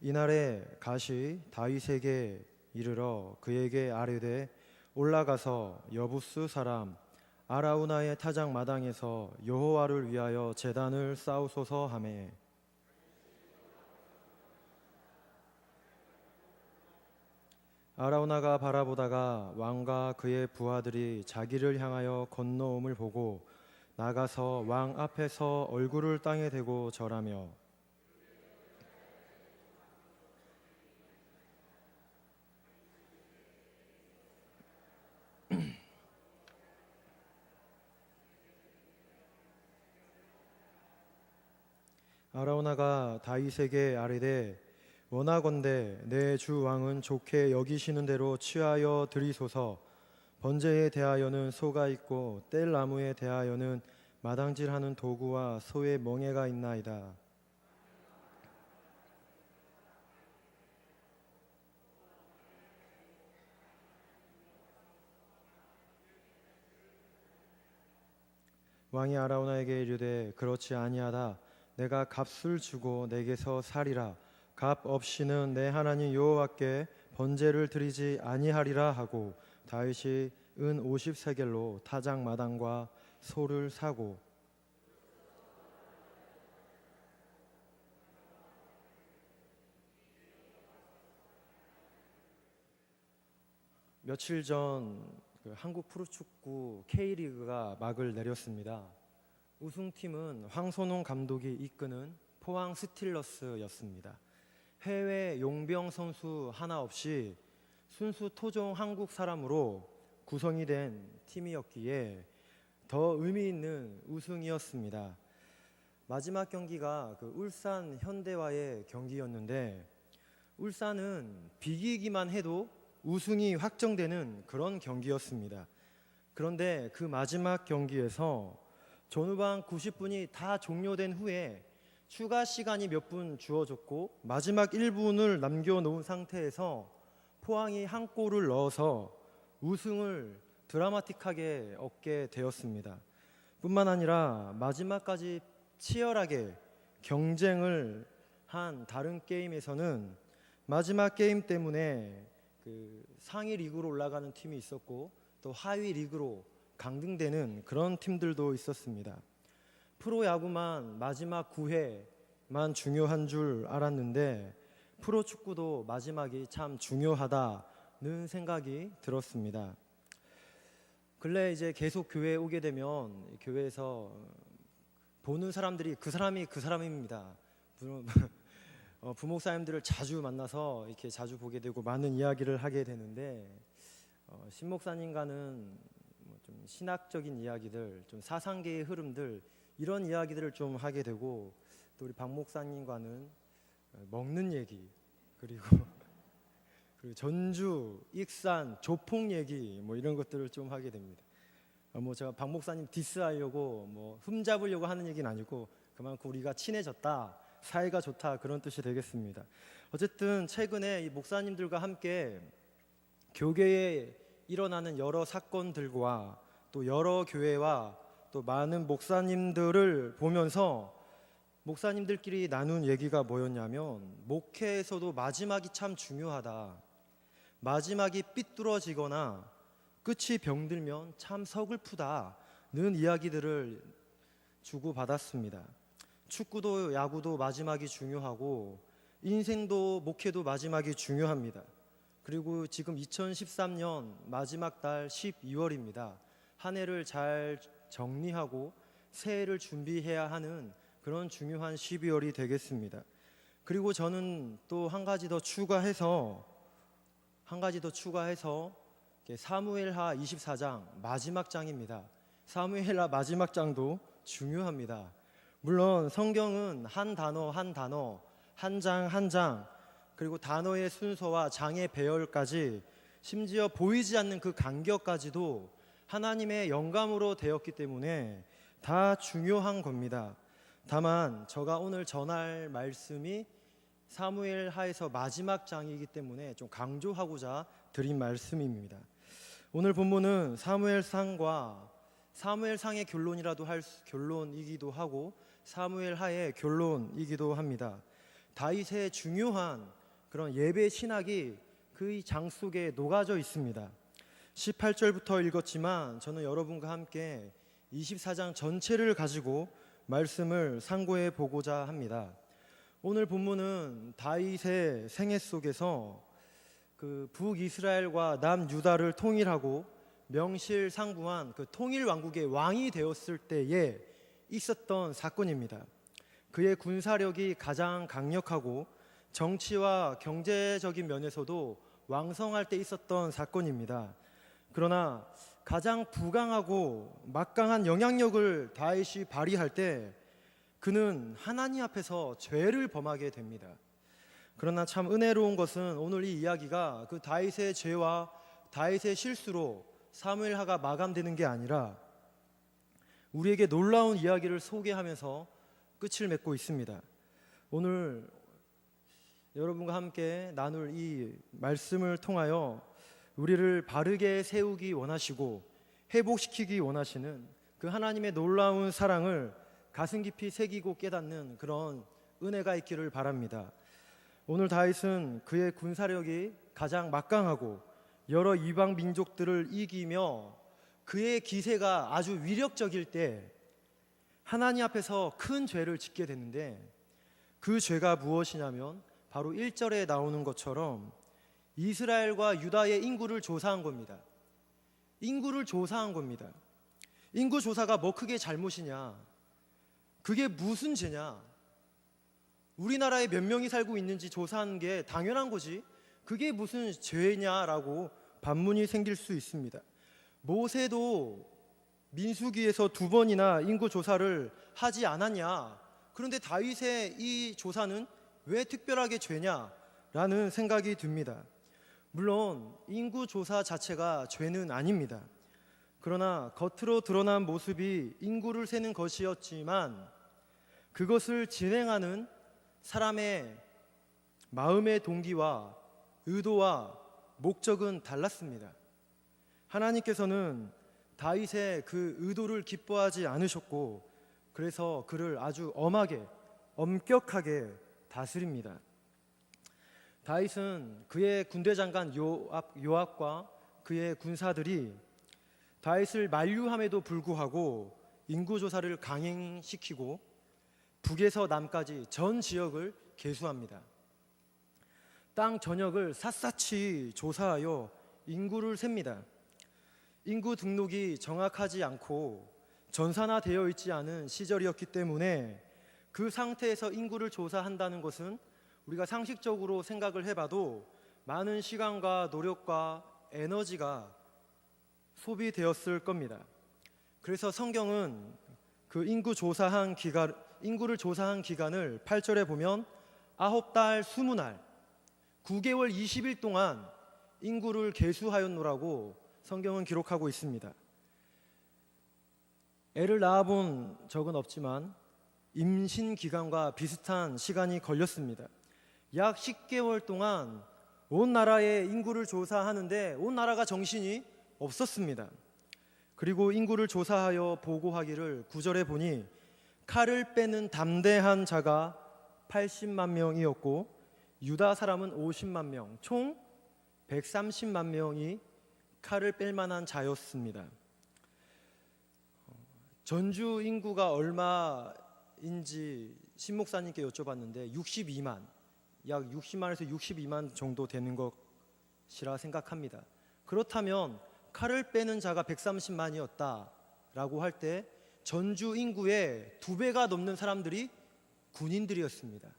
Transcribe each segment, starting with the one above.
이날에 갓이 다윗에게 이르러 그에게 아뢰되 올라가서 여부스 사람 아라우나의 타작 마당에서 여호와를 위하여 제단을 쌓으소서 하매 아라우나가 바라보다가 왕과 그의 부하들이 자기를 향하여 건너옴을 보고 나가서 왕 앞에서 얼굴을 땅에 대고 절하며 아라우나가 다윗에게 아뢰되 원하건대 내 주 왕은 좋게 여기시는 대로 취하여 드리소서. 번제에 대하여는 소가 있고 뗄 나무에 대하여는 마당질하는 도구와 소의 멍에가 있나이다. 왕이 아라우나에게 이르되 그렇지 아니하다. 내가 값을 주고 내게서 살이라. 값 없이는 내 하나님 여호와께 번제를 드리지 아니하리라 하고 다윗이 은 50세겔로 타작 마당과 소를 사고 며칠 전 한국 프로축구 K리그가 막을 내렸습니다. 우승팀은 황선홍 감독이 이끄는 포항 스틸러스였습니다. 해외 용병 선수 하나 없이 순수 토종 한국 사람으로 구성이 된 팀이었기에 더 의미 있는 우승이었습니다. 마지막 경기가 울산 현대와의 경기였는데 울산은 비기기만 해도 우승이 확정되는 그런 경기였습니다. 그런데 그 마지막 경기에서 전후반 90분이 다 종료된 후에 추가 시간이 몇 분 주어졌고 마지막 1분을 남겨놓은 상태에서 포항이 한 골을 넣어서 우승을 드라마틱하게 얻게 되었습니다. 뿐만 아니라 마지막까지 치열하게 경쟁을 한 다른 게임에서는 마지막 게임 때문에 상위 리그로 올라가는 팀이 있었고 또 하위 리그로 강등되는 그런 팀들도 있었습니다. 프로야구만 마지막 9회만 중요한 줄 알았는데 프로축구도 마지막이 참 중요하다는 생각이 들었습니다. 근래 이제 계속 교회에 오게 되면 교회에서 보는 사람들이 그 사람이 그 사람입니다. 부목사님들을 자주 만나서 이렇게 자주 보게 되고 많은 이야기를 하게 되는데 신목사님과는 좀 신학적인 이야기들, 좀 사상계의 흐름들 이런 이야기들을 좀 하게 되고 또 우리 박 목사님과는 먹는 얘기 그리고 전주, 익산, 조폭 얘기 이런 것들을 좀 하게 됩니다. 제가 박 목사님 디스하려고 흠잡으려고 하는 얘기는 아니고 그만큼 우리가 친해졌다, 사이가 좋다 그런 뜻이 되겠습니다. 어쨌든 최근에 이 목사님들과 함께 교계에 일어나는 여러 사건들과 또 여러 교회와 또 많은 목사님들을 보면서 목사님들끼리 나눈 얘기가 뭐였냐면 목회에서도 마지막이 참 중요하다. 마지막이 삐뚤어지거나 끝이 병들면 참 서글프다는 이야기들을 주고받았습니다. 축구도 야구도 마지막이 중요하고 인생도 목회도 마지막이 중요합니다. 그리고 지금 2013년 마지막 달 12월입니다. 한 해를 잘 정리하고 새해를 준비해야 하는 그런 중요한 12월이 되겠습니다. 그리고 저는 또 한 가지 더 추가해서 사무엘하 24장 마지막 장입니다. 사무엘하 마지막 장도 중요합니다. 물론 성경은 한 단어 한 단어, 한 장 한 장, 그리고 단어의 순서와 장의 배열까지 심지어 보이지 않는 그 간격까지도 하나님의 영감으로 되었기 때문에 다 중요한 겁니다. 다만 제가 오늘 전할 말씀이 사무엘하에서 마지막 장이기 때문에 좀 강조하고자 드린 말씀입니다. 오늘 본문은 사무엘상과 사무엘상의 결론이기도 하고 사무엘하의 결론이기도 합니다. 다윗의 중요한 그런 예배 신학이 그 장 속에 녹아져 있습니다. 18절부터 읽었지만 저는 여러분과 함께 24장 전체를 가지고 말씀을 상고해 보고자 합니다. 오늘 본문은 다윗의 생애 속에서 그 북이스라엘과 남유다를 통일하고 명실상부한 그 통일 왕국의 왕이 되었을 때에 있었던 사건입니다. 그의 군사력이 가장 강력하고 정치와 경제적인 면에서도 왕성할 때 있었던 사건입니다. 그러나 가장 부강하고 막강한 영향력을 다윗이 발휘할 때 그는 하나님 앞에서 죄를 범하게 됩니다. 그러나 참 은혜로운 것은 오늘 이 이야기가 그 다윗의 죄와 다윗의 실수로 사무엘하가 마감되는 게 아니라 우리에게 놀라운 이야기를 소개하면서 끝을 맺고 있습니다. 오늘 여러분과 함께 나눌 이 말씀을 통하여 우리를 바르게 세우기 원하시고 회복시키기 원하시는 그 하나님의 놀라운 사랑을 가슴 깊이 새기고 깨닫는 그런 은혜가 있기를 바랍니다. 오늘 다윗은 그의 군사력이 가장 막강하고 여러 이방 민족들을 이기며 그의 기세가 아주 위력적일 때 하나님 앞에서 큰 죄를 짓게 되는데 그 죄가 무엇이냐면 바로 1절에 나오는 것처럼 이스라엘과 유다의 인구를 조사한 겁니다. 인구를 조사한 겁니다. 인구 조사가 뭐 크게 잘못이냐? 그게 무슨 죄냐? 우리나라에 몇 명이 살고 있는지 조사하는 게 당연한 거지. 그게 무슨 죄냐라고 반문이 생길 수 있습니다. 모세도 민수기에서 2번이나 인구 조사를 하지 않았냐? 그런데 다윗의 이 조사는 왜 특별하게 죄냐라는 생각이 듭니다. 물론 인구 조사 자체가 죄는 아닙니다. 그러나 겉으로 드러난 모습이 인구를 세는 것이었지만 그것을 진행하는 사람의 마음의 동기와 의도와 목적은 달랐습니다. 하나님께서는 다윗의 그 의도를 기뻐하지 않으셨고 그래서 그를 아주 엄하게 엄격하게 다스립니다. 다윗은 그의 군대 장관 요압과 그의 군사들이 다윗을 만류함에도 불구하고 인구조사를 강행시키고 북에서 남까지 전 지역을 개수합니다. 땅 전역을 샅샅이 조사하여 인구를 셉니다. 인구 등록이 정확하지 않고 전산화되어 있지 않은 시절이었기 때문에 그 상태에서 인구를 조사한다는 것은 우리가 상식적으로 생각을 해봐도 많은 시간과 노력과 에너지가 소비되었을 겁니다. 그래서 성경은 그 인구를 조사한 기간을 8절에 보면 9달 20날 9개월 20일 동안 인구를 계수하였노라고 성경은 기록하고 있습니다. 애를 낳아본 적은 없지만 임신 기간과 비슷한 시간이 걸렸습니다. 약 10개월 동안 온 나라의 인구를 조사하는데 온 나라가 정신이 없었습니다. 그리고 인구를 조사하여 보고하기를 9절에 보니 칼을 빼는 담대한 자가 80만 명이었고 유다 사람은 50만 명, 총 130만 명이 칼을 뺄 만한 자였습니다. 전주 인구가 얼마인지 신 목사님께 여쭤봤는데 62만, 약 60만에서 62만 정도 되는 것이라 생각합니다. 그렇다면 칼을 빼는 자가 130만이었다라고 할 때 전주 인구의 2배가 넘는 사람들이 군인들이었습니다.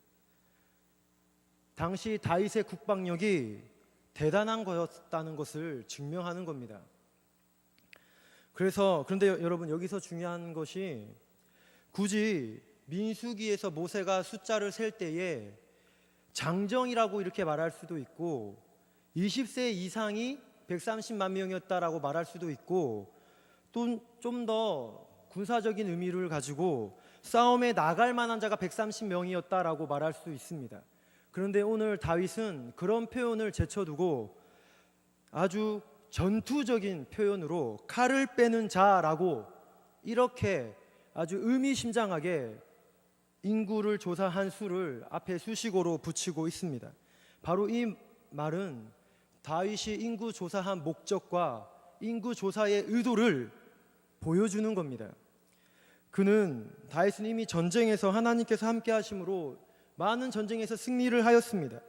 당시 다윗의 국방력이 대단한 거였다는 것을 증명하는 겁니다. 그런데 여러분 여기서 중요한 것이 굳이 민수기에서 모세가 숫자를 셀 때에 장정이라고 이렇게 말할 수도 있고 20세 이상이 130만 명이었다라고 말할 수도 있고 또 좀 더 군사적인 의미를 가지고 싸움에 나갈 만한 자가 130명이었다라고 말할 수 있습니다. 그런데 오늘 다윗은 그런 표현을 제쳐두고 아주 전투적인 표현으로 칼을 빼는 자라고 이렇게 아주 의미심장하게 인구를 조사한 수를 앞에 수식어로 붙이고 있습니다. 바로 이 말은 다윗이 인구 조사한 목적과 인구 조사의 의도를 보여주는 겁니다. 다윗은 이미 전쟁에서 하나님께서 함께 하심으로 많은 전쟁에서 승리를 하였습니다.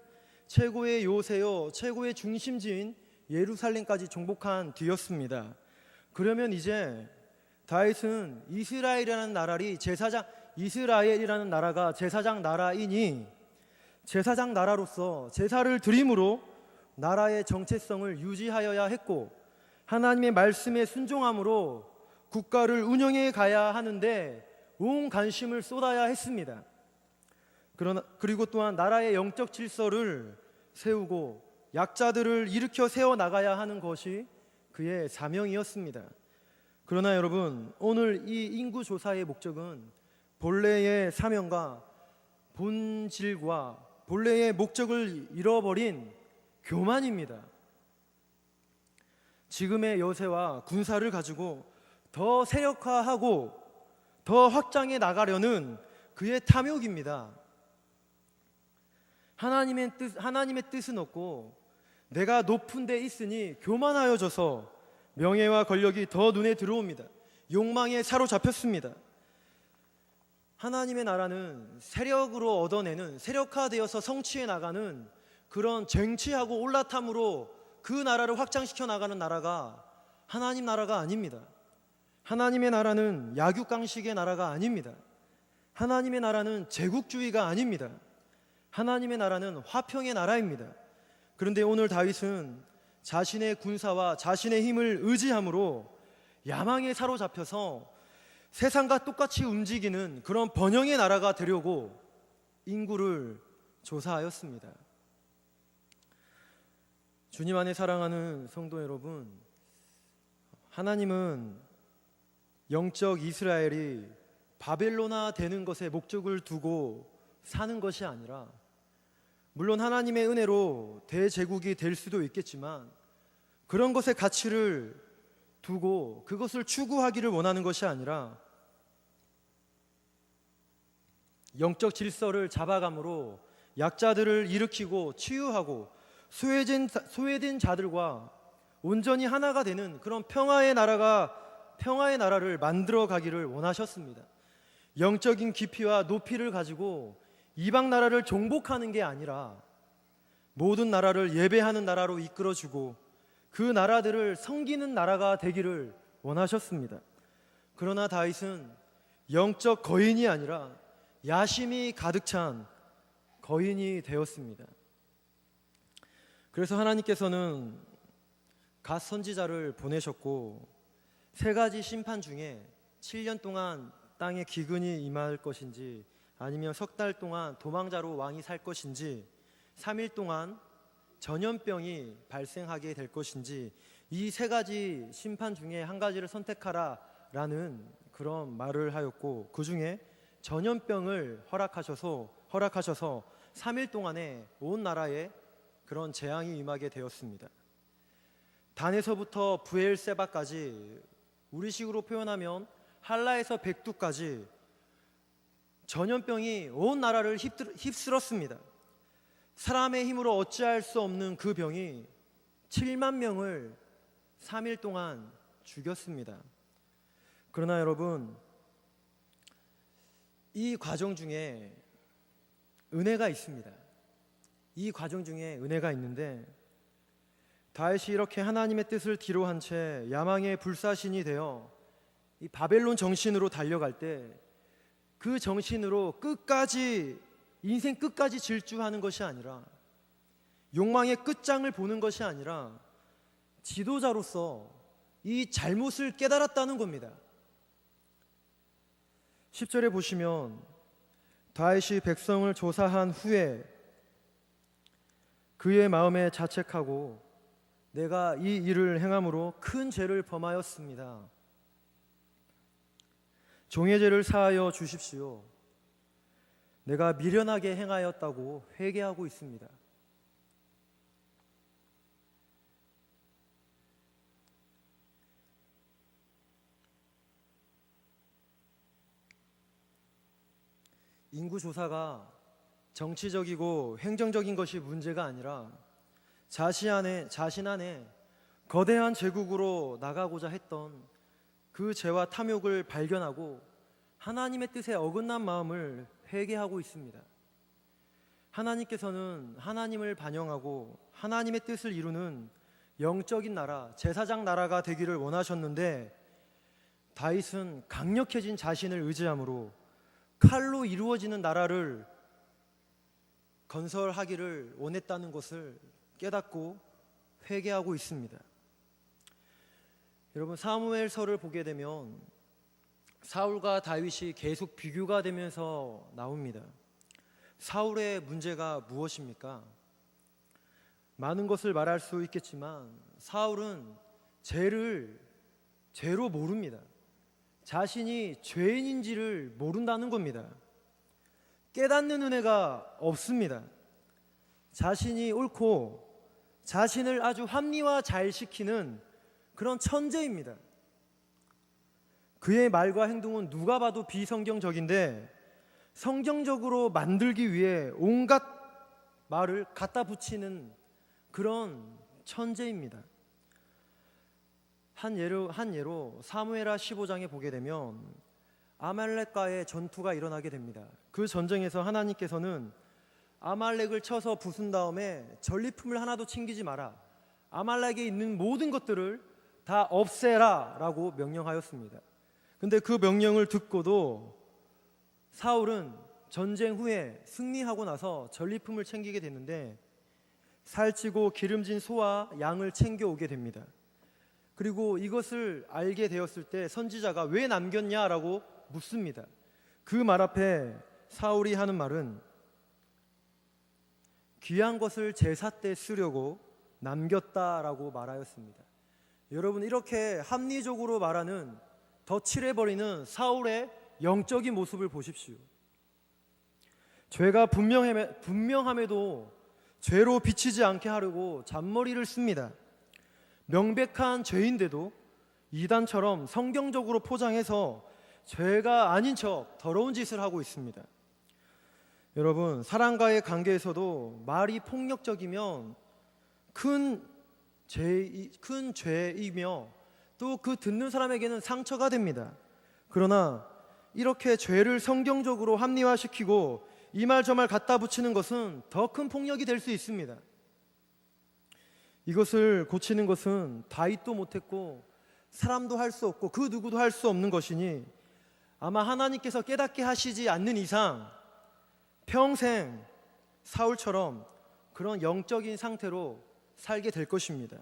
최고의 요새요, 최고의 중심지인 예루살렘까지 정복한 뒤였습니다. 그러면 이제 다윗은 이스라엘이라는 나라가 제사장 나라이니 제사장 나라로서 제사를 드림으로 나라의 정체성을 유지하여야 했고, 하나님의 말씀에 순종함으로 국가를 운영해 가야 하는데 온 관심을 쏟아야 했습니다. 그리고 또한 나라의 영적 질서를 세우고 약자들을 일으켜 세워 나가야 하는 것이 그의 사명이었습니다. 그러나 여러분, 오늘 이 인구 조사의 목적은 본래의 사명과 본질과 본래의 목적을 잃어버린 교만입니다. 지금의 여세와 군사를 가지고 더 세력화하고 더 확장해 나가려는 그의 탐욕입니다. 하나님의 뜻은 없고 내가 높은 데 있으니 교만하여져서 명예와 권력이 더 눈에 들어옵니다. 욕망에 사로잡혔습니다. 하나님의 나라는 세력으로 얻어내는, 세력화되어서 성취해 나가는 그런 쟁취하고 올라탐으로 그 나라를 확장시켜 나가는 나라가 하나님 나라가 아닙니다. 하나님의 나라는 약육강식의 나라가 아닙니다. 하나님의 나라는 제국주의가 아닙니다. 하나님의 나라는 화평의 나라입니다. 그런데 오늘 다윗은 자신의 군사와 자신의 힘을 의지함으로 야망에 사로잡혀서 세상과 똑같이 움직이는 그런 번영의 나라가 되려고 인구를 조사하였습니다. 주님 안에 사랑하는 성도 여러분, 하나님은 영적 이스라엘이 바벨론화 되는 것에 목적을 두고 사는 것이 아니라, 물론 하나님의 은혜로 대제국이 될 수도 있겠지만 그런 것에 가치를 두고 그것을 추구하기를 원하는 것이 아니라 영적 질서를 잡아감으로 약자들을 일으키고 치유하고 소외된 자들과 온전히 하나가 되는 그런 평화의 나라를 만들어 가기를 원하셨습니다. 영적인 깊이와 높이를 가지고 이방 나라를 정복하는 게 아니라 모든 나라를 예배하는 나라로 이끌어주고 그 나라들을 섬기는 나라가 되기를 원하셨습니다. 그러나 다윗은 영적 거인이 아니라 야심이 가득 찬 거인이 되었습니다. 그래서 하나님께서는 갓 선지자를 보내셨고, 세 가지 심판 중에 7년 동안 땅에 기근이 임할 것인지, 아니면 석 달 동안 도망자로 왕이 살 것인지, 3일 동안 전염병이 발생하게 될 것인지, 이 세 가지 심판 중에 한 가지를 선택하라라는 그런 말을 하였고, 그 중에 전염병을 허락하셔서 3일 동안에 온 나라에 그런 재앙이 임하게 되었습니다. 단에서부터 브엘세바까지, 우리식으로 표현하면 할라에서 백두까지 전염병이 온 나라를 휩쓸었습니다. 사람의 힘으로 어찌할 수 없는 그 병이 7만 명을 3일 동안 죽였습니다. 그러나 여러분, 이 과정 중에 은혜가 있습니다. 이 과정 중에 은혜가 있는데, 다윗이 이렇게 하나님의 뜻을 뒤로한 채 야망의 불사신이 되어 이 바벨론 정신으로 달려갈 때, 그 정신으로 인생 끝까지 질주하는 것이 아니라, 욕망의 끝장을 보는 것이 아니라 지도자로서 이 잘못을 깨달았다는 겁니다. 10절에 보시면 다윗이 백성을 조사한 후에 그의 마음에 자책하고 내가 이 일을 행함으로 큰 죄를 범하였습니다. 종의 죄를 사하여 주십시오. 내가 미련하게 행하였다고 회개하고 있습니다. 인구 조사가 정치적이고 행정적인 것이 문제가 아니라 자신 안에 거대한 제국으로 나가고자 했던 그 죄와 탐욕을 발견하고 하나님의 뜻에 어긋난 마음을 회개하고 있습니다. 하나님께서는 하나님을 반영하고 하나님의 뜻을 이루는 영적인 나라, 제사장 나라가 되기를 원하셨는데 다윗은 강력해진 자신을 의지함으로 칼로 이루어지는 나라를 건설하기를 원했다는 것을 깨닫고 회개하고 있습니다. 여러분, 사무엘서를 보게 되면 사울과 다윗이 계속 비교가 되면서 나옵니다. 사울의 문제가 무엇입니까? 많은 것을 말할 수 있겠지만 사울은 죄로 모릅니다. 자신이 죄인인지를 모른다는 겁니다. 깨닫는 은혜가 없습니다. 자신이 옳고 자신을 아주 합리화 잘 시키는 그런 천재입니다. 그의 말과 행동은 누가 봐도 비성경적인데 성경적으로 만들기 위해 온갖 말을 갖다 붙이는 그런 천재입니다. 한 예로 사무엘하 15장에 보게 되면 아말렉과의 전투가 일어나게 됩니다. 그 전쟁에서 하나님께서는 아말렉을 쳐서 부순 다음에 전리품을 하나도 챙기지 마라, 아말렉에 있는 모든 것들을 다 없애라 라고 명령하였습니다. 근데 그 명령을 듣고도 사울은 전쟁 후에 승리하고 나서 전리품을 챙기게 되는데 살찌고 기름진 소와 양을 챙겨오게 됩니다. 그리고 이것을 알게 되었을 때 선지자가 왜 남겼냐라고 묻습니다. 그 말 앞에 사울이 하는 말은 귀한 것을 제사 때 쓰려고 남겼다라고 말하였습니다. 여러분, 이렇게 합리적으로 말하는, 덧칠해버리는 사울의 영적인 모습을 보십시오. 죄가 분명함에도 죄로 비치지 않게 하려고 잔머리를 씁니다. 명백한 죄인데도 이단처럼 성경적으로 포장해서 죄가 아닌 척 더러운 짓을 하고 있습니다. 여러분, 사람과의 관계에서도 말이 폭력적이면 큰 죄이며 또 그 듣는 사람에게는 상처가 됩니다. 그러나 이렇게 죄를 성경적으로 합리화시키고 이 말 저 말 갖다 붙이는 것은 더 큰 폭력이 될 수 있습니다. 이것을 고치는 것은 다윗도 못했고 사람도 할 수 없고 그 누구도 할 수 없는 것이니 아마 하나님께서 깨닫게 하시지 않는 이상 평생 사울처럼 그런 영적인 상태로 살게 될 것입니다.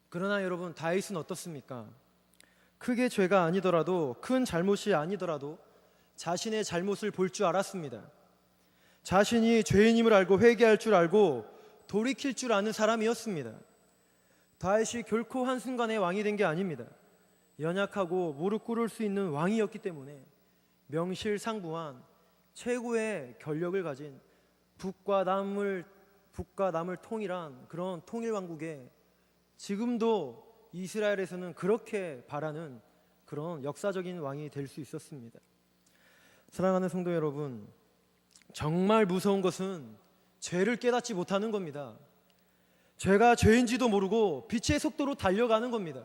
그러나 여러분, 다윗은 어떻습니까? 크게 죄가 아니더라도, 큰 잘못이 아니더라도 자신의 잘못을 볼 줄 알았습니다. 자신이 죄인임을 알고 회개할 줄 알고 돌이킬 줄 아는 사람이었습니다. 다윗이 결코 한순간에 왕이 된 게 아닙니다. 연약하고 무릎 꿇을 수 있는 왕이었기 때문에 명실상부한 최고의 권력을 가진 북과 남을 통일한 그런 통일왕국에 지금도 이스라엘에서는 그렇게 바라는 그런 역사적인 왕이 될 수 있었습니다. 사랑하는 성도 여러분, 정말 무서운 것은 죄를 깨닫지 못하는 겁니다. 죄가 죄인지도 모르고 빛의 속도로 달려가는 겁니다.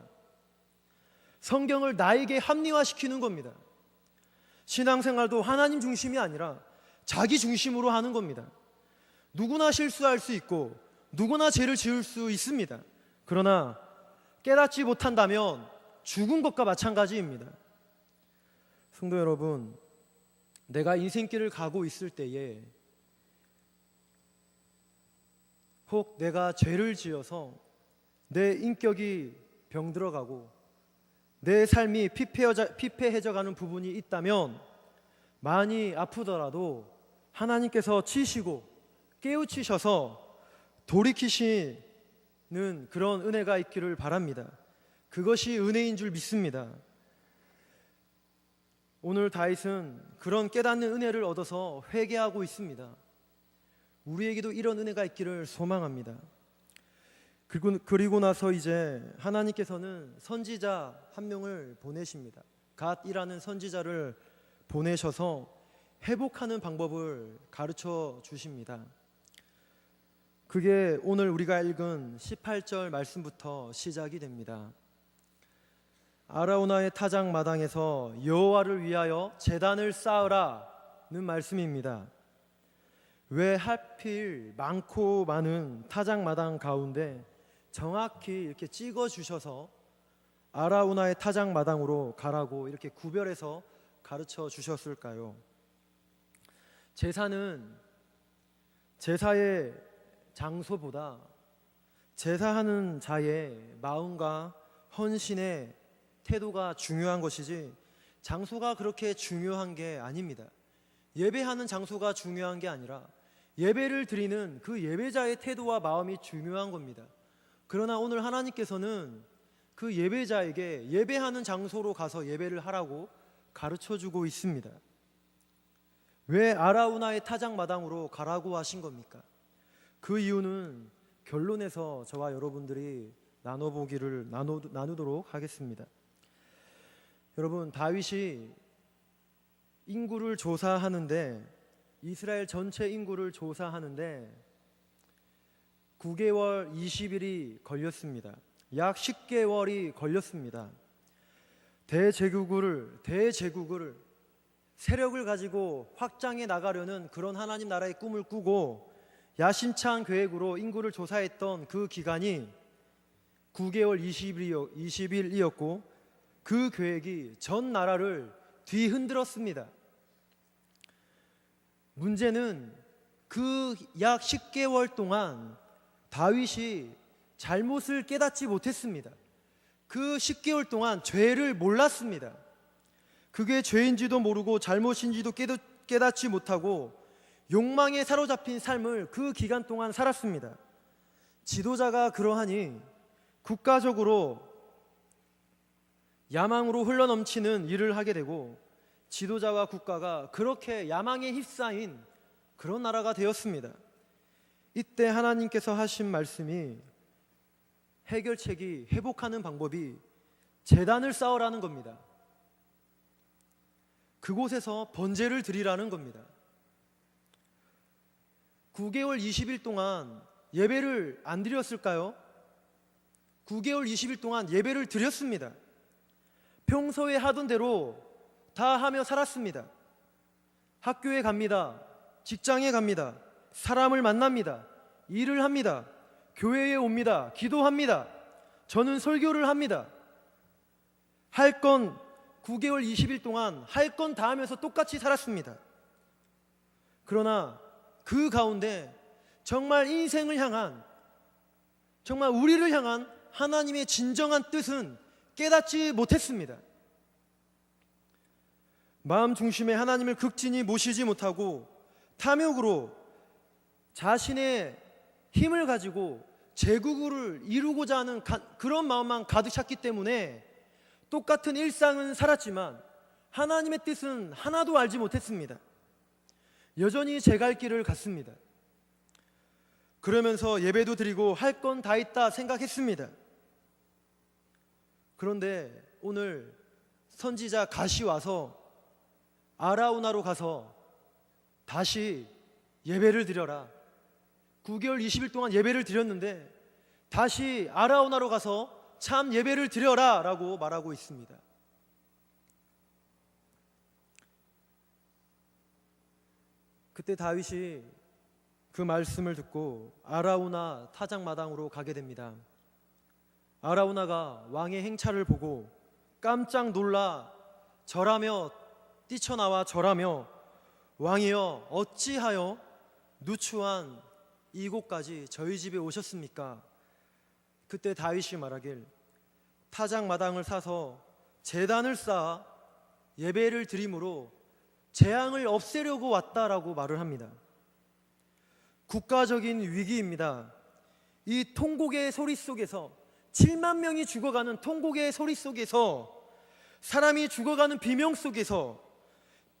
성경을 나에게 합리화시키는 겁니다. 신앙생활도 하나님 중심이 아니라 자기 중심으로 하는 겁니다. 누구나 실수할 수 있고 누구나 죄를 지을 수 있습니다. 그러나 깨닫지 못한다면 죽은 것과 마찬가지입니다. 성도 여러분, 내가 인생길을 가고 있을 때에 혹 내가 죄를 지어서 내 인격이 병들어가고 내 삶이 피폐해져가는 부분이 있다면 많이 아프더라도 하나님께서 치시고 깨우치셔서 돌이키시는 그런 은혜가 있기를 바랍니다. 그것이 은혜인 줄 믿습니다. 오늘 다윗은 그런 깨닫는 은혜를 얻어서 회개하고 있습니다. 우리에게도 이런 은혜가 있기를 소망합니다. 그리고 나서 이제 하나님께서는 선지자 한 명을 보내십니다. 갓이라는 선지자를 보내셔서 회복하는 방법을 가르쳐 주십니다. 그게 오늘 우리가 읽은 18절 말씀부터 시작이 됩니다. 아라우나의 타작 마당에서 여호와를 위하여 제단을 쌓으라는 말씀입니다. 왜 하필 많고 많은 타작 마당 가운데 정확히 이렇게 찍어 주셔서 아라우나의 타작 마당으로 가라고 이렇게 구별해서 가르쳐 주셨을까요? 제사는 제사의 장소보다 제사하는 자의 마음과 헌신의 태도가 중요한 것이지 장소가 그렇게 중요한 게 아닙니다. 예배하는 장소가 중요한 게 아니라 예배를 드리는 그 예배자의 태도와 마음이 중요한 겁니다. 그러나 오늘 하나님께서는 그 예배자에게 예배하는 장소로 가서 예배를 하라고 가르쳐주고 있습니다. 왜 아라우나의 타작 마당으로 가라고 하신 겁니까? 그 이유는 결론에서 저와 여러분들이 나누도록 하겠습니다. 여러분, 다윗이 인구를 조사하는데, 이스라엘 전체 인구를 조사하는데 9개월 20일이 걸렸습니다. 약 10개월이 걸렸습니다. 대제국을 세력을 가지고 확장해 나가려는 그런 하나님 나라의 꿈을 꾸고 야심찬 계획으로 인구를 조사했던 그 기간이 9개월 20일이었고 그 계획이 전 나라를 뒤흔들었습니다. 문제는 그 약 10개월 동안 다윗이 잘못을 깨닫지 못했습니다. 그 10개월 동안 죄를 몰랐습니다. 그게 죄인지도 모르고 잘못인지도 깨닫지 못하고 욕망에 사로잡힌 삶을 그 기간 동안 살았습니다. 지도자가 그러하니 국가적으로 야망으로 흘러넘치는 일을 하게 되고 지도자와 국가가 그렇게 야망에 휩싸인 그런 나라가 되었습니다. 이때 하나님께서 하신 말씀이 해결책이, 회복하는 방법이 제단을 쌓으라는 겁니다. 그곳에서 번제를 드리라는 겁니다. 9개월 20일 동안 예배를 안 드렸을까요? 9개월 20일 동안 예배를 드렸습니다. 평소에 하던 대로 다 하며 살았습니다. 학교에 갑니다. 직장에 갑니다. 사람을 만납니다. 일을 합니다. 교회에 옵니다. 기도합니다. 저는 설교를 합니다. 할 건 9개월 20일 동안 할 건 다 하면서 똑같이 살았습니다. 그러나 그 가운데 정말 인생을 향한, 정말 우리를 향한 하나님의 진정한 뜻은 깨닫지 못했습니다. 마음 중심에 하나님을 극진히 모시지 못하고 탐욕으로 자신의 힘을 가지고 제국을 이루고자 하는 그런 마음만 가득 찼기 때문에 똑같은 일상은 살았지만 하나님의 뜻은 하나도 알지 못했습니다. 여전히 제 갈 길을 갔습니다. 그러면서 예배도 드리고 할 건 다 있다 생각했습니다. 그런데 오늘 선지자 갓이 와서 아라우나로 가서 다시 예배를 드려라. 9개월 20일 동안 예배를 드렸는데 다시 아라우나로 가서 참 예배를 드려라 라고 말하고 있습니다. 그때 다윗이 그 말씀을 듣고 아라우나 타작마당으로 가게 됩니다. 아라우나가 왕의 행차를 보고 깜짝 놀라 절하며 뛰쳐나와 절하며 왕이여 어찌하여 누추한 이곳까지 저희 집에 오셨습니까? 그때 다윗이 말하길 타작마당을 사서 제단을 쌓아 예배를 드림으로 재앙을 없애려고 왔다라고 말을 합니다. 국가적인 위기입니다. 이 통곡의 소리 속에서 7만 명이 죽어가는 통곡의 소리 속에서 사람이 죽어가는 비명 속에서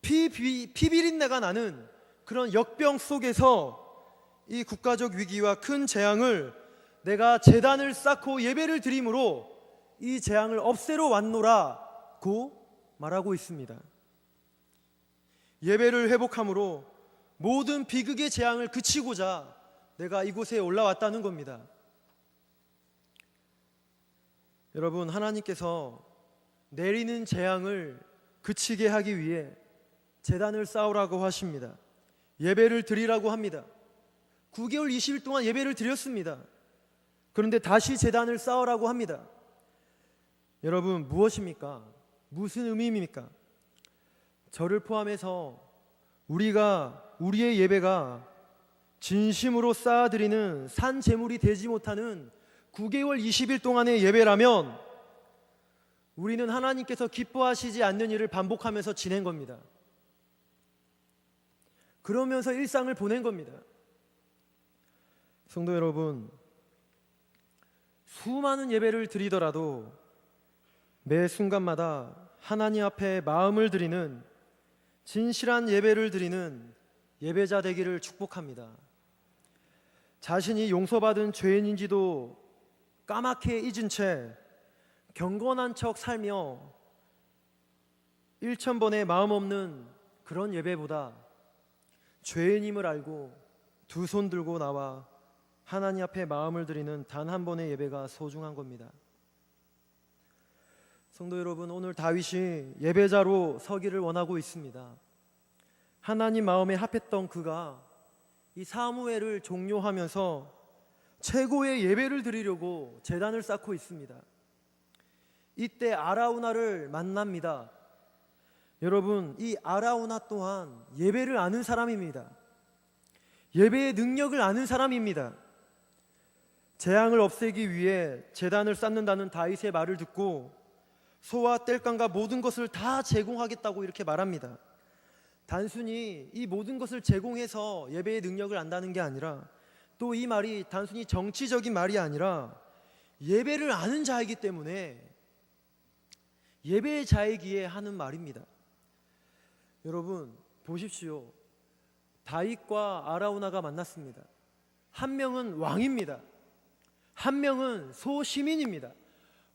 피비린내가 나는 그런 역병 속에서 이 국가적 위기와 큰 재앙을 내가 제단을 쌓고 예배를 드림으로 이 재앙을 없애러 왔노라고 말하고 있습니다. 예배를 회복함으로 모든 비극의 재앙을 그치고자 내가 이곳에 올라왔다는 겁니다. 여러분, 하나님께서 내리는 재앙을 그치게 하기 위해 제단을 쌓으라고 하십니다. 예배를 드리라고 합니다. 9개월 20일 동안 예배를 드렸습니다. 그런데 다시 제단을 쌓으라고 합니다. 여러분, 무엇입니까? 무슨 의미입니까? 저를 포함해서 우리의 예배가 진심으로 쌓아드리는 산 제물이 되지 못하는 9개월 20일 동안의 예배라면 우리는 하나님께서 기뻐하시지 않는 일을 반복하면서 지낸 겁니다. 그러면서 일상을 보낸 겁니다. 성도 여러분, 수많은 예배를 드리더라도 매 순간마다 하나님 앞에 마음을 드리는 진실한 예배를 드리는 예배자 되기를 축복합니다. 자신이 용서받은 죄인인지도 까맣게 잊은 채 경건한 척 살며 1000번의 마음 없는 그런 예배보다 죄인임을 알고 두 손 들고 나와 하나님 앞에 마음을 드리는 단 한 번의 예배가 소중한 겁니다. 성도 여러분, 오늘 다윗이 예배자로 서기를 원하고 있습니다. 하나님 마음에 합했던 그가 이 사무엘을 종료하면서 최고의 예배를 드리려고 제단을 쌓고 있습니다. 이때 아라우나를 만납니다. 여러분, 이 아라우나 또한 예배를 아는 사람입니다. 예배의 능력을 아는 사람입니다. 재앙을 없애기 위해 제단을 쌓는다는 다윗의 말을 듣고 소와 땔감과 모든 것을 다 제공하겠다고 이렇게 말합니다. 단순히 이 모든 것을 제공해서 예배의 능력을 안다는 게 아니라, 또 이 말이 단순히 정치적인 말이 아니라 예배를 아는 자이기 때문에 예배의 자이기에 하는 말입니다. 여러분, 보십시오. 다윗과 아라우나가 만났습니다. 한 명은 왕입니다. 한 명은 소시민입니다.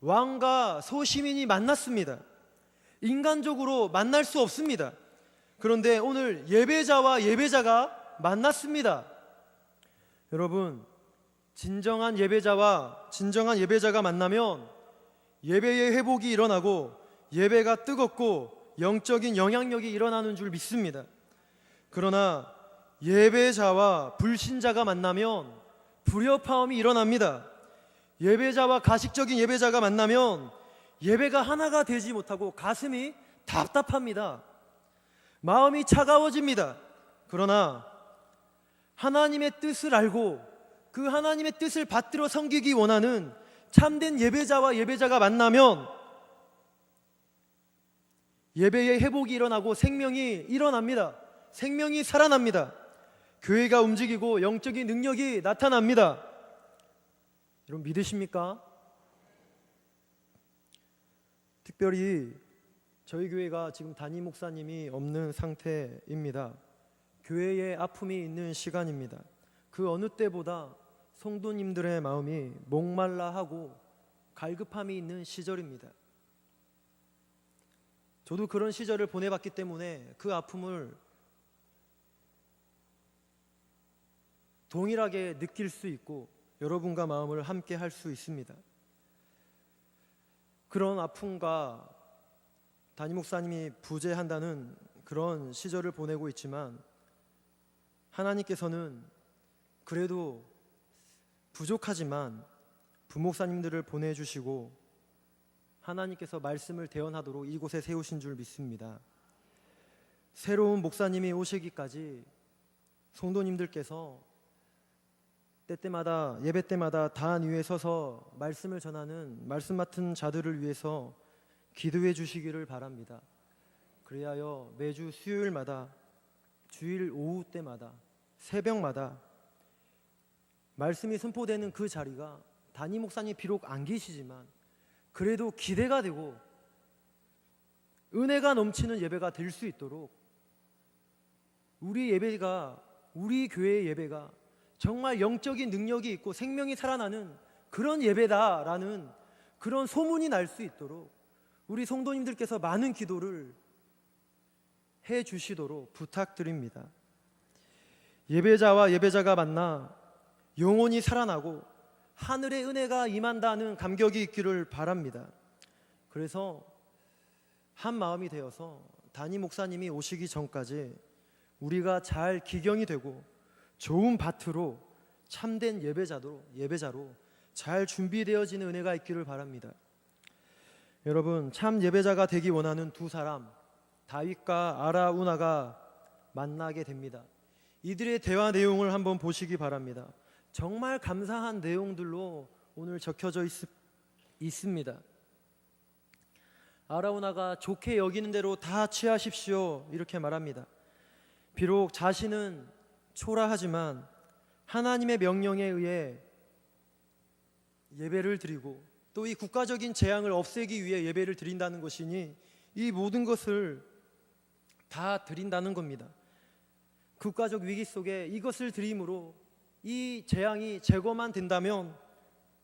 왕과 소시민이 만났습니다. 인간적으로 만날 수 없습니다. 그런데 오늘 예배자와 예배자가 만났습니다. 여러분, 진정한 예배자가 만나면 예배의 회복이 일어나고 예배가 뜨겁고 영적인 영향력이 일어나는 줄 믿습니다. 그러나 예배자와 불신자가 만나면 불협화음이 일어납니다. 예배자와 가식적인 예배자가 만나면 예배가 하나가 되지 못하고 가슴이 답답합니다. 마음이 차가워집니다. 그러나 하나님의 뜻을 알고 그 하나님의 뜻을 받들어 섬기기 원하는 참된 예배자와 예배자가 만나면 예배의 회복이 일어나고 생명이 일어납니다. 생명이 살아납니다. 교회가 움직이고 영적인 능력이 나타납니다. 여러분, 믿으십니까? 특별히 저희 교회가 지금 담임 목사님이 없는 상태입니다. 교회에 아픔이 있는 시간입니다. 그 어느 때보다 성도님들의 마음이 목말라하고 갈급함이 있는 시절입니다. 저도 그런 시절을 보내봤기 때문에 그 아픔을 동일하게 느낄 수 있고 여러분과 마음을 함께 할 수 있습니다. 그런 아픔과 담임 목사님이 부재한다는 그런 시절을 보내고 있지만 하나님께서는 그래도 부족하지만 부목사님들을 보내주시고 하나님께서 말씀을 대언하도록 이곳에 세우신 줄 믿습니다. 새로운 목사님이 오시기까지 성도님들께서 때때마다 예배 때마다 단 위에 서서 말씀을 전하는 말씀 맡은 자들을 위해서 기도해 주시기를 바랍니다. 그리하여 매주 수요일마다 주일 오후 때마다 새벽마다 말씀이 선포되는 그 자리가 담임 목사님 비록 안 계시지만 그래도 기대가 되고 은혜가 넘치는 예배가 될 수 있도록 우리 교회의 예배가 정말 영적인 능력이 있고 생명이 살아나는 그런 예배다라는 그런 소문이 날 수 있도록 우리 성도님들께서 많은 기도를 해 주시도록 부탁드립니다. 예배자와 예배자가 만나 영혼이 살아나고 하늘의 은혜가 임한다는 감격이 있기를 바랍니다. 그래서 한 마음이 되어서 담임 목사님이 오시기 전까지 우리가 잘 기경이 되고 좋은 밭으로 참된 예배자로 잘 준비되어지는 은혜가 있기를 바랍니다. 여러분, 참 예배자가 되기 원하는 두 사람, 다윗과 아라우나가 만나게 됩니다. 이들의 대화 내용을 한번 보시기 바랍니다. 정말 감사한 내용들로 오늘 적혀져 있습니다. 아라우나가 좋게 여기는 대로 다 취하십시오 이렇게 말합니다. 비록 자신은 초라하지만 하나님의 명령에 의해 예배를 드리고 또 이 국가적인 재앙을 없애기 위해 예배를 드린다는 것이니 이 모든 것을 다 드린다는 겁니다. 국가적 위기 속에 이것을 드림으로 이 재앙이 제거만 된다면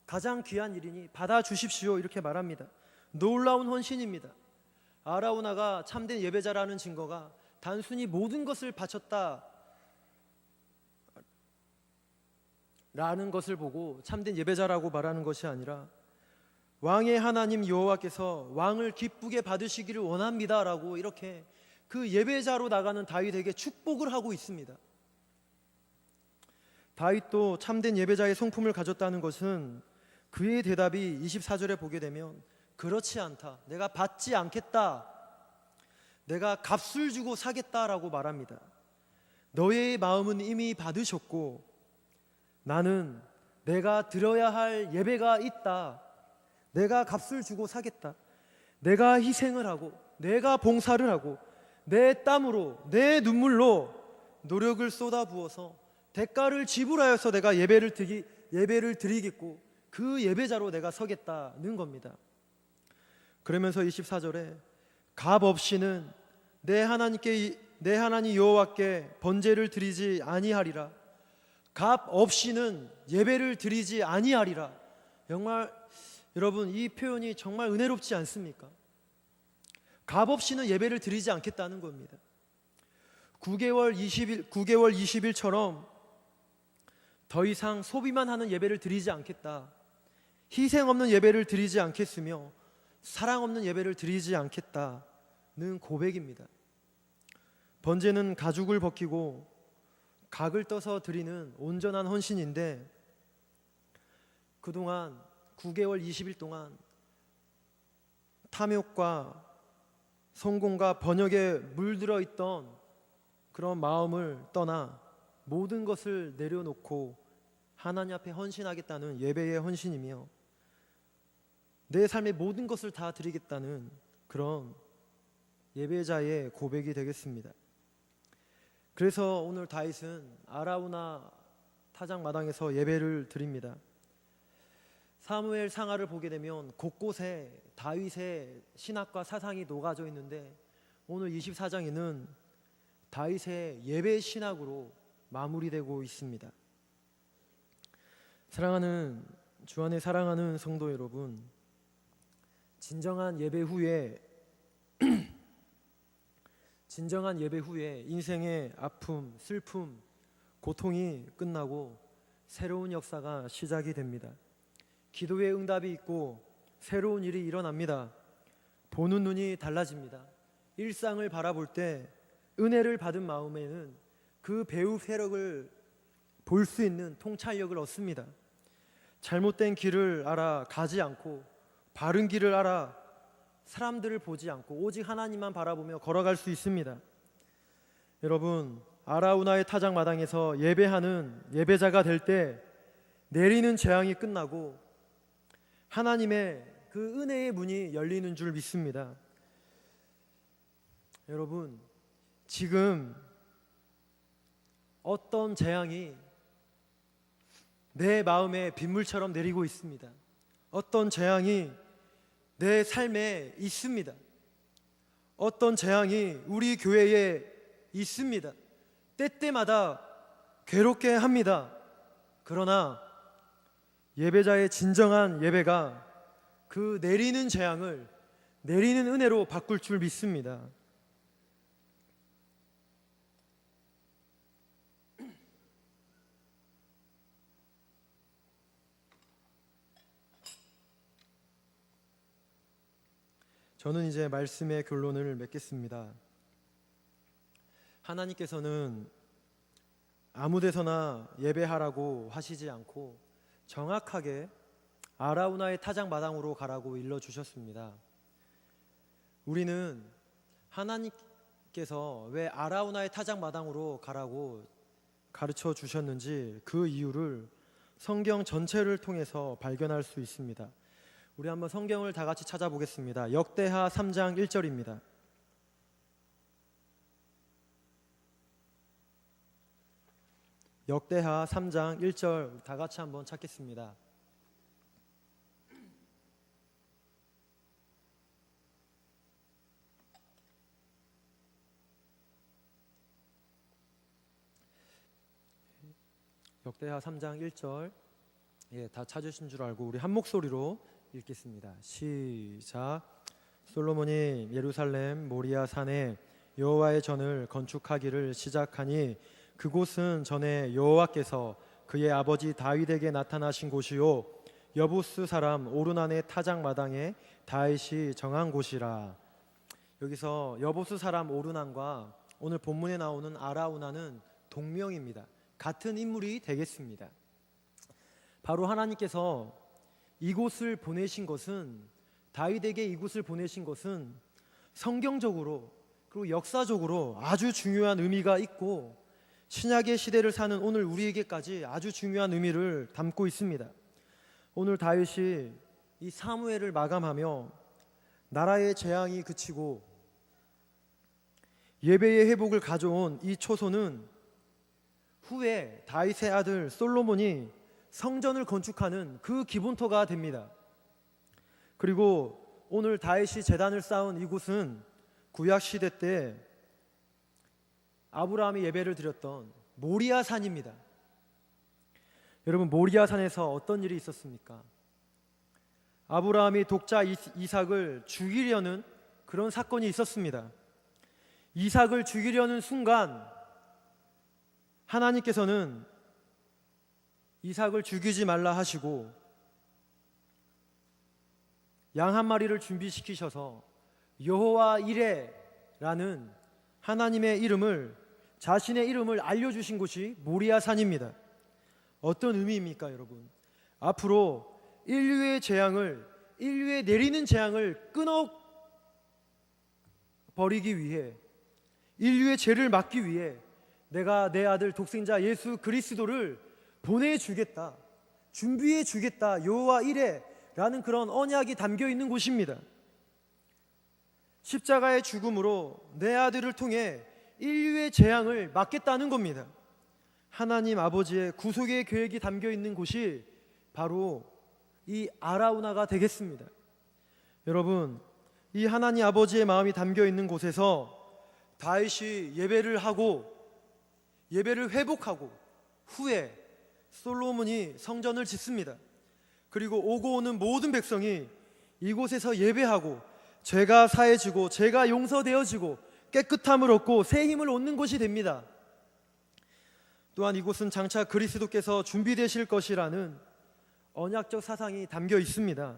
가장 귀한 일이니 받아주십시오 이렇게 말합니다. 놀라운 헌신입니다. 아라우나가 참된 예배자라는 증거가 단순히 모든 것을 바쳤다 라는 것을 보고 참된 예배자라고 말하는 것이 아니라 왕의 하나님 여호와께서 왕을 기쁘게 받으시기를 원합니다 라고 이렇게 그 예배자로 나가는 다윗에게 축복을 하고 있습니다. 다윗도 참된 예배자의 성품을 가졌다는 것은 그의 대답이 24절에 보게 되면 그렇지 않다, 내가 받지 않겠다, 내가 값을 주고 사겠다라고 말합니다. 너의 마음은 이미 받으셨고 나는 내가 드려야 할 예배가 있다, 내가 값을 주고 사겠다, 내가 희생을 하고 내가 봉사를 하고 내 땀으로 내 눈물로 노력을 쏟아부어서 대가를 지불하여서 내가 예배를 드리겠고 그 예배자로 내가 서겠다는 겁니다. 그러면서 24절에 값 없이는 내 하나님 여호와께 번제를 드리지 아니하리라, 값 없이는 예배를 드리지 아니하리라. 정말 여러분, 이 표현이 정말 은혜롭지 않습니까? 값 없이는 예배를 드리지 않겠다는 겁니다. 9개월 20일처럼 더 이상 소비만 하는 예배를 드리지 않겠다, 희생 없는 예배를 드리지 않겠으며 사랑 없는 예배를 드리지 않겠다는 고백입니다. 번제는 가죽을 벗기고 각을 떠서 드리는 온전한 헌신인데 그동안 9개월 20일 동안 탐욕과 성공과 번역에 물들어 있던 그런 마음을 떠나 모든 것을 내려놓고 하나님 앞에 헌신하겠다는 예배의 헌신이며 내 삶의 모든 것을 다 드리겠다는 그런 예배자의 고백이 되겠습니다. 그래서 오늘 다윗은 아라우나 타작 마당에서 예배를 드립니다. 사무엘 상하를 보게 되면 곳곳에 다윗의 신학과 사상이 녹아져 있는데 오늘 24장에는 다윗의 예배 신학으로 마무리되고 있습니다. 사랑하는 주 안에 사랑하는 성도 여러분, 진정한 예배 후에 인생의 아픔, 슬픔, 고통이 끝나고 새로운 역사가 시작이 됩니다. 기도의 응답이 있고 새로운 일이 일어납니다. 보는 눈이 달라집니다. 일상을 바라볼 때 은혜를 받은 마음에는 그 배후 세력을 볼 수 있는 통찰력을 얻습니다. 잘못된 길을 알아 가지 않고 바른 길을 알아 사람들을 보지 않고 오직 하나님만 바라보며 걸어갈 수 있습니다. 여러분, 아라우나의 타작 마당에서 예배하는 예배자가 될 때 내리는 재앙이 끝나고 하나님의 그 은혜의 문이 열리는 줄 믿습니다. 여러분, 지금 어떤 재앙이 내 마음에 빗물처럼 내리고 있습니다. 어떤 재앙이 내 삶에 있습니다. 어떤 재앙이 우리 교회에 있습니다. 때때마다 괴롭게 합니다. 그러나 예배자의 진정한 예배가 그 내리는 재앙을 내리는 은혜로 바꿀 줄 믿습니다. 저는 이제 말씀의 결론을 맺겠습니다. 하나님께서는 아무 데서나 예배하라고 하시지 않고 정확하게 아라우나의 타작마당으로 가라고 일러주셨습니다. 우리는 하나님께서 왜 아라우나의 타작마당으로 가라고 가르쳐 주셨는지 그 이유를 성경 전체를 통해서 발견할 수 있습니다. 우리 한번 성경을 다 같이 찾아보겠습니다. 역대하 3장 1절입니다. 역대하 3장 1절 다 같이 한번 찾겠습니다. 역대하 3장 1절 다 찾으신 줄 알고 우리 한 목소리로 읽겠습니다. 시작. 솔로몬이 예루살렘 모리아 산에 여호와의 전을 건축하기를 시작하니 그곳은 전에 여호와께서 그의 아버지 다윗에게 나타나신 곳이요 여부스 사람 오르난의 타작마당에 다윗이 정한 곳이라. 여기서 여부스 사람 오르난과 오늘 본문에 나오는 아라우나는 동명입니다. 같은 인물이 되겠습니다. 바로 하나님께서 이곳을 보내신 것은, 다윗에게 이곳을 보내신 것은 성경적으로 그리고 역사적으로 아주 중요한 의미가 있고 신약의 시대를 사는 오늘 우리에게까지 아주 중요한 의미를 담고 있습니다. 오늘 다윗이 이 사무엘을 마감하며 나라의 재앙이 그치고 예배의 회복을 가져온 이 초소는 후에 다윗의 아들 솔로몬이 성전을 건축하는 그 기본토가 됩니다. 그리고 오늘 다윗이 제단을 쌓은 이곳은 구약 시대 때 아브라함이 예배를 드렸던 모리아 산입니다. 여러분, 모리아 산에서 어떤 일이 있었습니까? 아브라함이 독자 이삭을 죽이려는 그런 사건이 있었습니다. 이삭을 죽이려는 순간 하나님께서는 이삭을 죽이지 말라 하시고 양 한 마리를 준비시키셔서 여호와 이레라는 하나님의 이름을, 자신의 이름을 알려주신 곳이 모리아 산입니다. 어떤 의미입니까, 여러분? 앞으로 인류의 재앙을, 인류에 내리는 재앙을 끊어 버리기 위해, 인류의 죄를 막기 위해 내가 내 아들 독생자 예수 그리스도를 보내주겠다, 준비해주겠다, 여호와 이레라는 그런 언약이 담겨 있는 곳입니다. 십자가의 죽음으로 내 아들을 통해 인류의 재앙을 막겠다는 겁니다. 하나님 아버지의 구속의 계획이 담겨 있는 곳이 바로 이 아라우나가 되겠습니다. 여러분, 이 하나님 아버지의 마음이 담겨 있는 곳에서 다윗이 예배를 하고 예배를 회복하고 후에 솔로몬이 성전을 짓습니다. 그리고 오고 오는 모든 백성이 이곳에서 예배하고 죄가 사해지고 죄가 용서되어지고 깨끗함을 얻고 새 힘을 얻는 곳이 됩니다. 또한 이곳은 장차 그리스도께서 준비되실 것이라는 언약적 사상이 담겨 있습니다.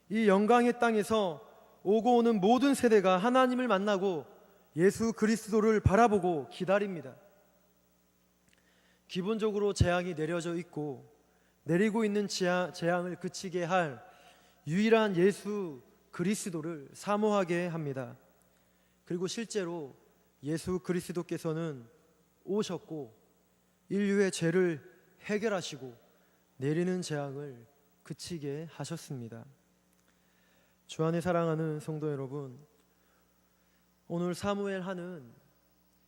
이 영광의 땅에서 오고 오는 모든 세대가 하나님을 만나고 예수 그리스도를 바라보고 기다립니다. 기본적으로 재앙이 내려져 있고 내리고 있는 재앙을 그치게 할 유일한 예수 그리스도를 사모하게 합니다. 그리고 실제로 예수 그리스도께서는 오셨고 인류의 죄를 해결하시고 내리는 재앙을 그치게 하셨습니다. 주 안에 사랑하는 성도 여러분, 오늘 사무엘 하는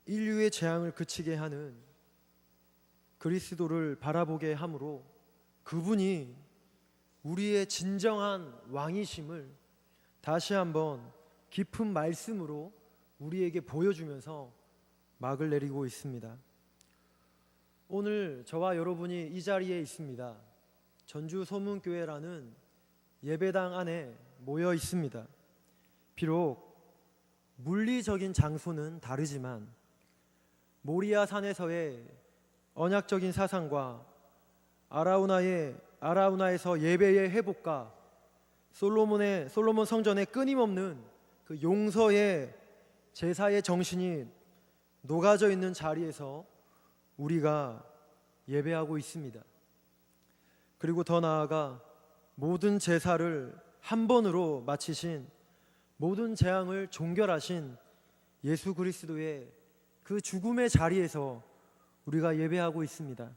인류의 재앙을 그치게 하는 그리스도를 바라보게 함으로 그분이 우리의 진정한 왕이심을 다시 한번 깊은 말씀으로 우리에게 보여주면서 막을 내리고 있습니다. 오늘 저와 여러분이 이 자리에 있습니다. 전주 소문교회라는 예배당 안에 모여 있습니다. 비록 물리적인 장소는 다르지만 모리아 산에서의 언약적인 사상과 아라우나에서 예배의 회복과 솔로몬 성전의 끊임없는 그 용서의 제사의 정신이 녹아져 있는 자리에서 우리가 예배하고 있습니다. 그리고 더 나아가 모든 제사를 한 번으로 마치신, 모든 재앙을 종결하신 예수 그리스도의 그 죽음의 자리에서 우리가 예배하고 있습니다.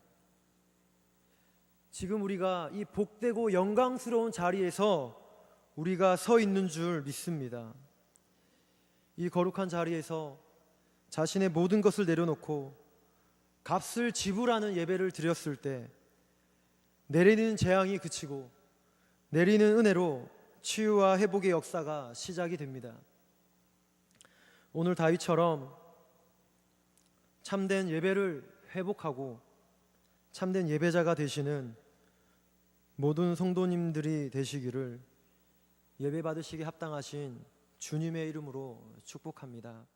지금 우리가 이 복되고 영광스러운 자리에서 우리가 서 있는 줄 믿습니다. 이 거룩한 자리에서 자신의 모든 것을 내려놓고 값을 지불하는 예배를 드렸을 때 내리는 재앙이 그치고 내리는 은혜로 치유와 회복의 역사가 시작이 됩니다. 오늘 다윗처럼 참된 예배를 회복하고 참된 예배자가 되시는 모든 성도님들이 되시기를 예배 받으시기 합당하신 주님의 이름으로 축복합니다.